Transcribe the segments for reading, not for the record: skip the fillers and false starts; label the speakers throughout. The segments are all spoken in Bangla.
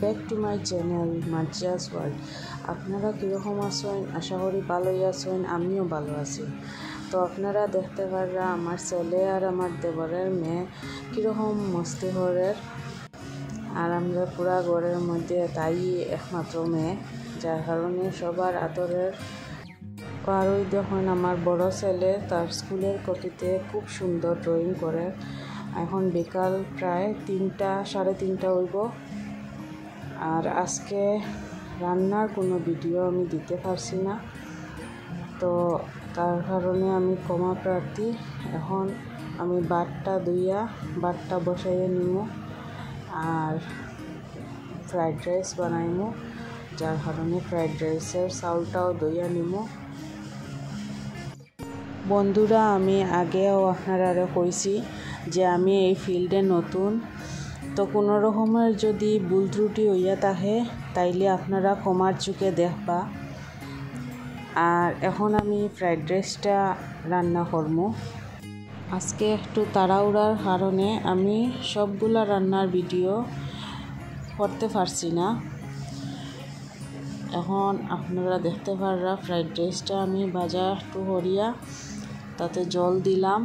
Speaker 1: Back to my channel Marzia's world. আপনারা কীরকম আছেন? আশা করি ভালোই আছেন, আমিও ভালো আছি। তো আপনারা দেখতে পাররা আমার ছেলে আর আমার দেবরের মেয়ে কীরকম মস্তি ঘরের, আর আমরা পুরা ঘরের মধ্যে তাই একমাত্র মেয়ে, যার কারণে সবার আদরের। আর ওই দেখুন আমার বড় ছেলে তার স্কুলের কপিতে খুব সুন্দর ড্রয়িং করে। এখন বিকাল প্রায় 3টা সাড়ে 3টা হইব। আর আজকে রান্নার কোনো ভিডিও আমি দিতে পারছি না, তো তার কারণে আমি ক্ষমা প্রার্থী। এখন আমি ভাতটা বসাইয়ে নিব আর ফ্রাইড রাইস বানাইব, যার কারণে ফ্রাইড রাইসের চাউলটাও দইয়া নিব। বন্ধুরা, আমি আগেও আপনারা কইছি যে আমি এই ফিল্ডে নতুন, তো কোনো রকমের যদি ভুল ত্রুটি হইয়া থাকে তাইলে আপনারা ক্ষমার চোখে দেখবা। আর এখন আমি ফ্রাইড রাইসটা রান্না করব। আজকে একটু তাড়াহুড়ার কারণে আমি সবগুলা রান্নার ভিডিও করতে পারছি না। এখন আপনারা দেখতে পাররা ফ্রাইড রাইসটা আমি ভাজা একটু করিয়া তাতে জল দিলাম।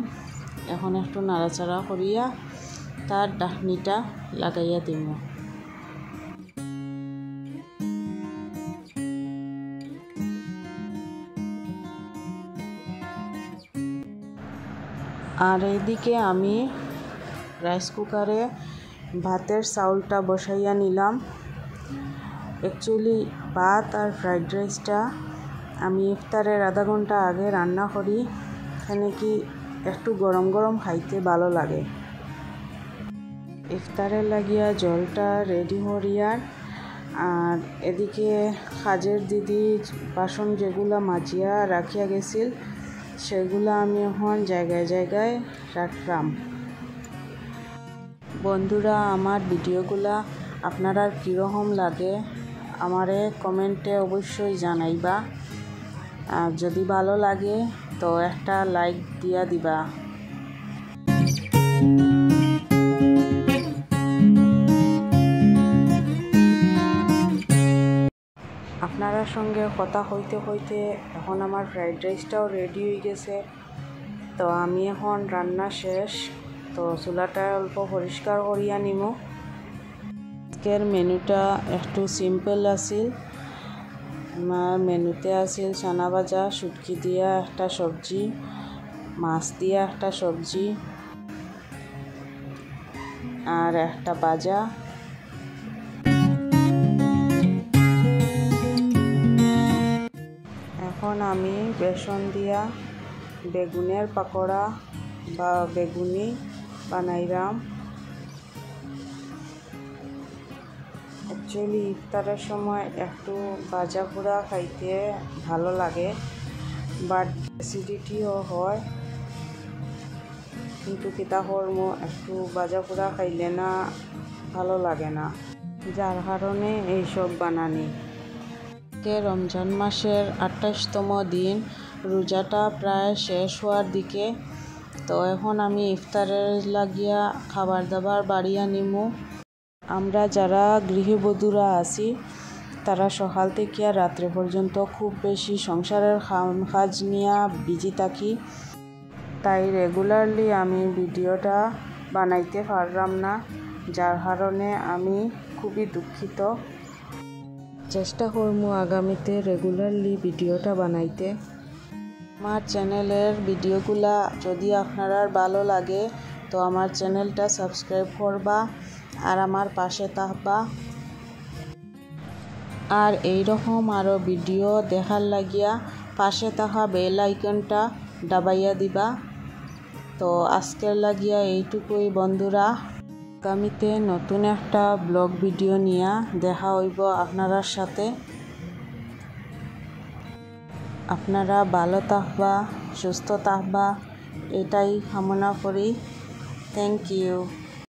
Speaker 1: এখন একটু নাড়াচাড়া করিয়া তার ঢাকনিটা লাগাইয়া দিব। আর এইদিকে আমি রাইস কুকারে ভাতের চাউলটা বসাইয়া নিলাম। অ্যাকচুয়ালি ভাত আর ফ্রাইড রাইসটা আমি ইফতারের আধা ঘন্টা আগে রান্না করি, এখানে কি একটু গরম গরম খাইতে ভালো লাগে। ইফতারের লাগিয়া জলটা রেডি করিয়ার, আর এদিকে কাজের দিদি বাসন যেগুলা মাজিয়া রাখিয়া গেছিল সেগুলা আমি এখন জায়গায় জায়গায় রাখলাম। বন্ধুরা, আমার ভিডিওগুলা আপনারা কীরকম লাগে আমারে কমেন্টে অবশ্যই জানাইবা। আর যদি ভালো লাগে তো একটা লাইক দিয়া দিবা। আপনারা সঙ্গে কথা হইতে হইতে এখন আমার ফ্রাইড রাইসটাও রেডি হয়ে গেছে। তো আমি এখন রান্না শেষ, তো চুলাটা অল্প পরিষ্কার করিয়া নিব। আজকের মেনুটা একটু সিম্পল আছিল। আমার মেনুতে আছিল চানা ভাজা, শুটকি দিয়া একটা সবজি, মাছ দিয়া একটা সবজি আর একটা ভাজা। এখন আমি বেসন দিয়া বেগুনের পাকোড়া বা বেগুনি বানাইলাম। অ্যাকচুয়ালি ইফতারের সময় একটু ভাজা পোড়া খাইতে ভালো লাগে, বাট অ্যাসিডিটিও হয়, কিন্তু কিতা করবো, একটু ভাজা পোড়া খাইলে না ভালো লাগে না, যার কারণে এইসব বানানি। রমজান মাসের 28তম দিন, রোজাটা প্রায় শেষ হওয়ার দিকে। তো এখন আমি ইফতারের লাগিয়া খাবার দাবার বাড়িয়া নিমু। আমরা যারা গৃহবধূরা আছি তারা সকাল থেকে রাত্রে পর্যন্ত খুব বেশি সংসারের কাজ নিয়ে বিজি থাকি, তাই রেগুলারলি আমি ভিডিওটা বানাইতে পারলাম না, যার কারণে আমি খুবই দুঃখিত। চেষ্টা করব আগামীতে রেগুলারলি ভিডিওটা বানাইতে। আমার চ্যানেলের ভিডিওগুলা যদি আপনার ভালো লাগে তো আমার চ্যানেলটা সাবস্ক্রাইব করবা আর আমার পাশে থাকবা। আর এইরকম আরও ভিডিও দেখার লাগিয়া পাশে থাকা বেল আইকনটা দাবাইয়া দিবা। তো আজকের লাগিয়া এইটুকুই বন্ধুরা। আগামীতে নতুন একটা ব্লগ ভিডিও নিয়ে দেখা হইব আপনার সাথে। আপনারা ভালো থাকবা, সুস্থ থাকবা, এটাই কামনা করি। Thank you.